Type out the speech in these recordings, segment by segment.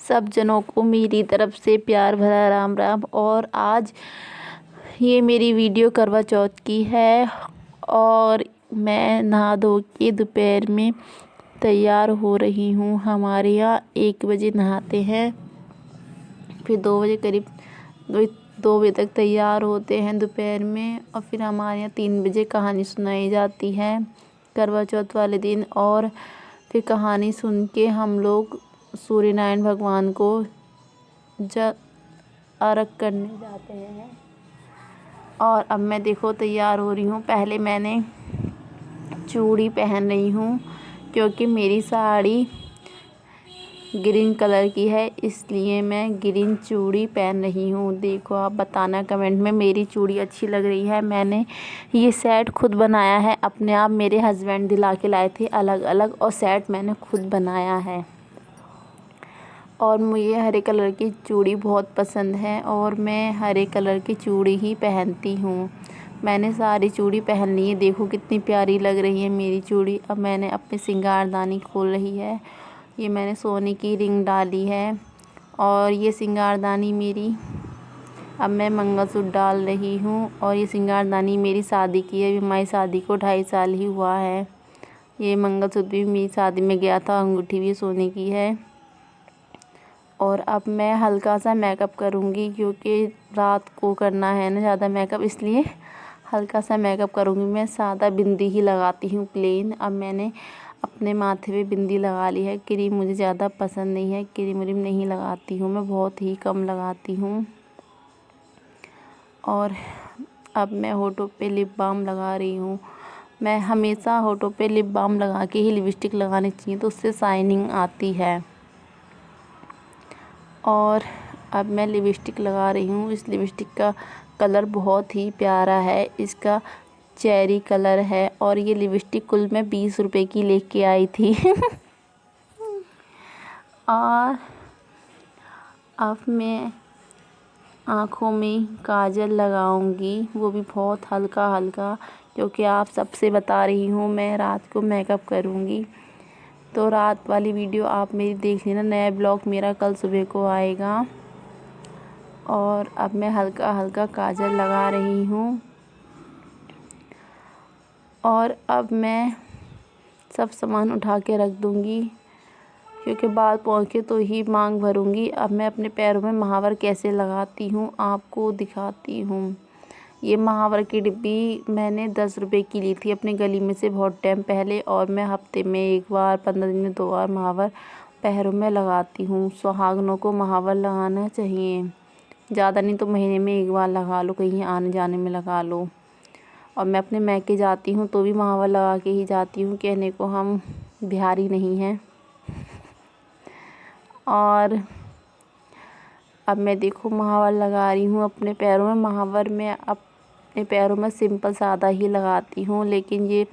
सब जनों को मेरी तरफ से प्यार भरा राम राम। और आज ये मेरी वीडियो करवा चौथ की है और मैं नहा धो के दोपहर में तैयार हो रही हूँ। हमारे यहाँ 1 बजे नहाते हैं, फिर 2 बजे करीब 2 बजे तक तैयार होते हैं दोपहर में, और फिर हमारे यहाँ 3 बजे कहानी सुनाई जाती है करवा चौथ वाले दिन। और फिर कहानी सुन के हम लोग सूर्य नारायण भगवान को अर्घ करने जाते हैं। और अब मैं देखो तैयार हो रही हूँ। पहले मैंने चूड़ी पहन रही हूँ क्योंकि मेरी साड़ी ग्रीन कलर की है, इसलिए मैं ग्रीन चूड़ी पहन रही हूँ। देखो आप बताना कमेंट में मेरी चूड़ी अच्छी लग रही है। मैंने ये सेट खुद बनाया है अपने आप, मेरे हस्बैंड दिला के लाए थे अलग अलग, और सेट मैंने खुद बनाया है। और मुझे हरे कलर की चूड़ी बहुत पसंद है और मैं हरे कलर की चूड़ी ही पहनती हूँ। मैंने सारी चूड़ी पहन ली है, देखो कितनी प्यारी लग रही है मेरी चूड़ी। अब मैंने अपनी सिंगारदानी खोल रही है। ये मैंने सोने की रिंग डाली है और ये सिंगारदानी मेरी, अब मैं मंगलसूत्र डाल रही हूँ। और ये सिंगारदानी मेरी शादी की है, हमारी शादी को 2.5 साल ही हुआ है। ये मंगलसूत्र भी मेरी शादी में गया था, अंगूठी भी सोने की है। और अब मैं हल्का सा मेकअप करूँगी क्योंकि रात को करना है ना ज़्यादा मेकअप, इसलिए हल्का सा मेकअप करूँगी। मैं सादा बिंदी ही लगाती हूँ, प्लेन। अब मैंने अपने माथे पे बिंदी लगा ली है। क्रीम मुझे ज़्यादा पसंद नहीं है, क्रीम व्रीम नहीं लगाती हूँ मैं, बहुत ही कम लगाती हूँ। और अब मैं होठों पे लिप बाम लगा रही हूँ। मैं हमेशा होठों पे लिप बाम लगा के ही लिपस्टिक लगानी चाहिए, तो उससे शाइनिंग आती है। और अब मैं लिपस्टिक लगा रही हूँ। इस लिपस्टिक का कलर बहुत ही प्यारा है, इसका चेरी कलर है। और ये लिपस्टिक कुल मैं 20 रुपए की लेके आई थी। और अब मैं आँखों में काजल लगाऊंगी, वो भी बहुत हल्का हल्का, क्योंकि आप सबसे बता रही हूँ मैं रात को मेकअप करूँगी। तो रात वाली वीडियो आप मेरी देख लेना, नया ब्लॉग मेरा कल सुबह को आएगा। और अब मैं हल्का हल्का काजल लगा रही हूँ। और अब मैं सब सामान उठा के रख दूँगी क्योंकि बाल पहुँच के तो ही मांग भरूँगी। अब मैं अपने पैरों में महावर कैसे लगाती हूँ आपको दिखाती हूँ। ये महावर की डिब्बी मैंने 10 रुपए की ली थी अपने गली में से बहुत टाइम पहले, और मैं हफ्ते में 1 बार, 15 दिन में 2 बार महावर पैरों में लगाती हूँ। सुहागनों को महावर लगाना चाहिए, ज़्यादा नहीं तो महीने में 1 बार लगा लो, कहीं आने जाने में लगा लो। और मैं अपने मैके जाती हूँ तो भी महावर लगा के ही जाती हूँ, कहने को हम बिहारी नहीं हैं। और अब मैं देखो महावर लगा रही हूँ अपने पैरों में। महावर मैं अपने पैरों में सिंपल सादा ही लगाती हूँ, लेकिन ये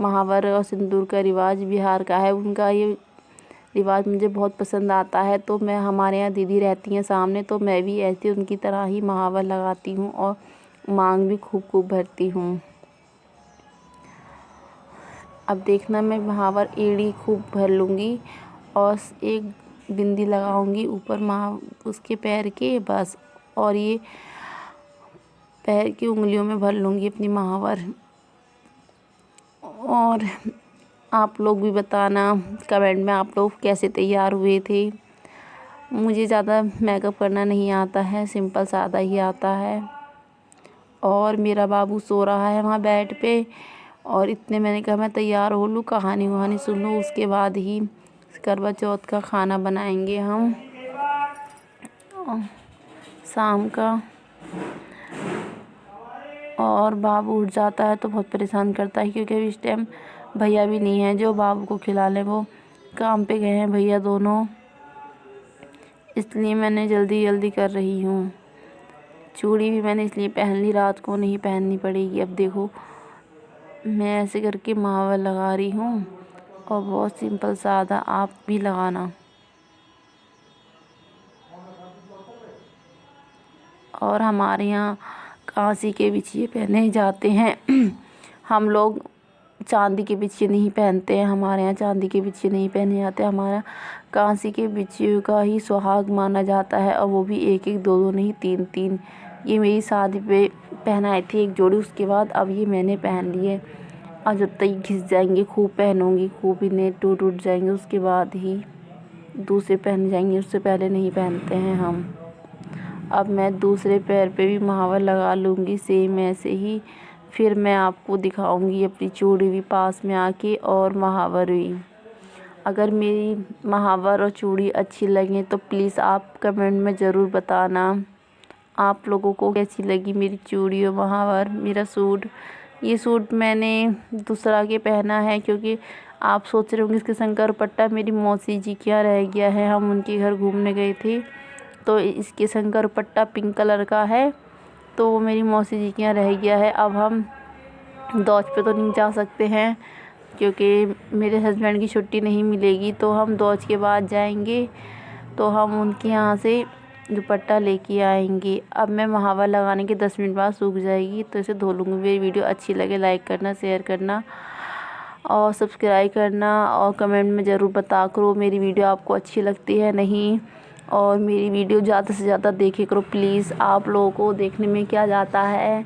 महावर और सिंदूर का रिवाज बिहार का है, उनका ये रिवाज मुझे बहुत पसंद आता है। तो मैं, हमारे यहाँ दीदी रहती हैं सामने, तो मैं भी ऐसे उनकी तरह ही महावर लगाती हूँ और मांग भी खूब खूब भरती हूँ। अब देखना मैं महावर एड़ी खूब भर लूँगी और एक बिंदी लगाऊंगी ऊपर उसके पैर के, बस। और ये पैर की उंगलियों में भर लूँगी अपनी महावर। और आप लोग भी बताना कमेंट में आप लोग कैसे तैयार हुए थे। मुझे ज़्यादा मेकअप करना नहीं आता है, सिंपल सादा ही आता है। और मेरा बाबू सो रहा है वहाँ बेड पे, और इतने मैंने कहा मैं तैयार हो लूँ, कहानी वहानी सुन लूँ, उसके बाद ही करवा चौथ का खाना बनाएंगे हम शाम का। और बाबू उठ जाता है तो बहुत परेशान करता है, क्योंकि इस टाइम भैया भी नहीं है जो बाबू को खिला ले, वो काम पे गए हैं भैया दोनों, इसलिए मैंने जल्दी जल्दी कर रही हूँ। चूड़ी भी मैंने इसलिए पहन ली, रात को नहीं पहननी पड़ेगी। अब देखो मैं ऐसे करके महावर लगा रही हूँ, और बहुत सिंपल सादा, आप भी लगाना। और हमारे यहाँ कांसी के बिछिए पहने जाते हैं। हम लोग चांदी के बिछिए नहीं पहनते हैं, हमारे यहाँ चांदी के बिछिए नहीं पहने जाते, हमारा कांसी के बिछिए का ही सुहाग माना जाता है, और वो भी एक एक दो दो नहीं तीन तीन। ये मेरी शादी पे पहनाए थे एक जोड़ी, उसके बाद अब ये मैंने पहन लिए। और जब तक ये घिस जाएंगे खूब पहनूंगी, खूब इन्हें टूट जाएंगे, उसके बाद ही दूसरे पहन जाएंगे, उससे पहले नहीं पहनते हैं हम। अब मैं दूसरे पैर पे भी महावर लगा लूँगी सेम ऐसे ही, फिर मैं आपको दिखाऊंगी अपनी चूड़ी भी पास में आके और महावर भी। अगर मेरी महावर और चूड़ी अच्छी लगें तो प्लीज़ आप कमेंट में ज़रूर बताना आप लोगों को कैसी लगी मेरी चूड़ी और महावर। मेरा सूट, ये सूट मैंने दूसरा के पहना है, क्योंकि आप सोच रहे होंगे इसके संग का दुपट्टा मेरी मौसी जी क्या रह गया है, हम उनके घर घूमने गए थे तो इसके संग का दुपट्टा पिंक कलर का है, तो वो मेरी मौसी जी के यहाँ रह गया है। अब हम दौज पे तो नहीं जा सकते हैं क्योंकि मेरे हस्बैंड की छुट्टी नहीं मिलेगी, तो हम दौज के बाद जाएंगे, तो हम उनके यहाँ से दुपट्टा लेके आएंगे। अब मैं महावर लगाने के 10 मिनट बाद सूख जाएगी तो इसे धो लूँगी। मेरी वीडियो अच्छी लगे लाइक करना, शेयर करना और सब्सक्राइब करना, और कमेंट में ज़रूर बता करो मेरी वीडियो आपको अच्छी लगती है नहीं, और मेरी वीडियो ज़्यादा से ज़्यादा देखे करो प्लीज़। आप लोगों को देखने में क्या जाता है,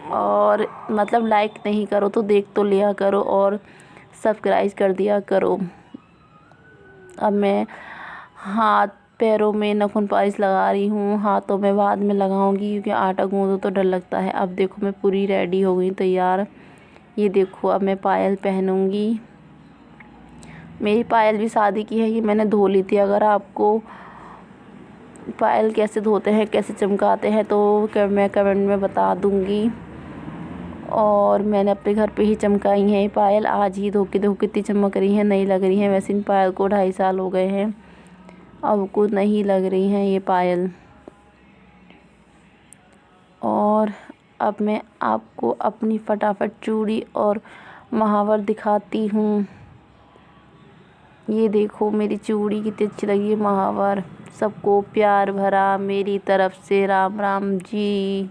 और मतलब लाइक नहीं करो तो देख तो लिया करो और सब्सक्राइब कर दिया करो। अब मैं हाथ पैरों में नाखून पॉलिश लगा रही हूँ, हाथों में बाद में लगाऊंगी क्योंकि आटा गूंदो तो डर लगता है। अब देखो मैं पूरी रेडी हो गई तैयार। ये देखो अब मैं पायल पहनूंगी। मेरी पायल भी शादी की है, ये मैंने धो ली थी। अगर आपको पायल कैसे धोते हैं, कैसे चमकाते हैं तो मैं कमेंट में बता दूंगी। और मैंने अपने घर पे ही चमकाई है पायल, आज ही धो के देखो कितनी चमक रही है, नहीं लग रही है। वैसे इन पायल को 2.5 साल हो गए हैं, अब को नहीं लग रही हैं ये पायल। और अब मैं आपको अपनी फटाफट चूड़ी और महावर दिखाती हूँ। ये देखो मेरी चूड़ी कितनी अच्छी लगी है, महावर। सबको प्यार भरा मेरी तरफ से राम राम जी।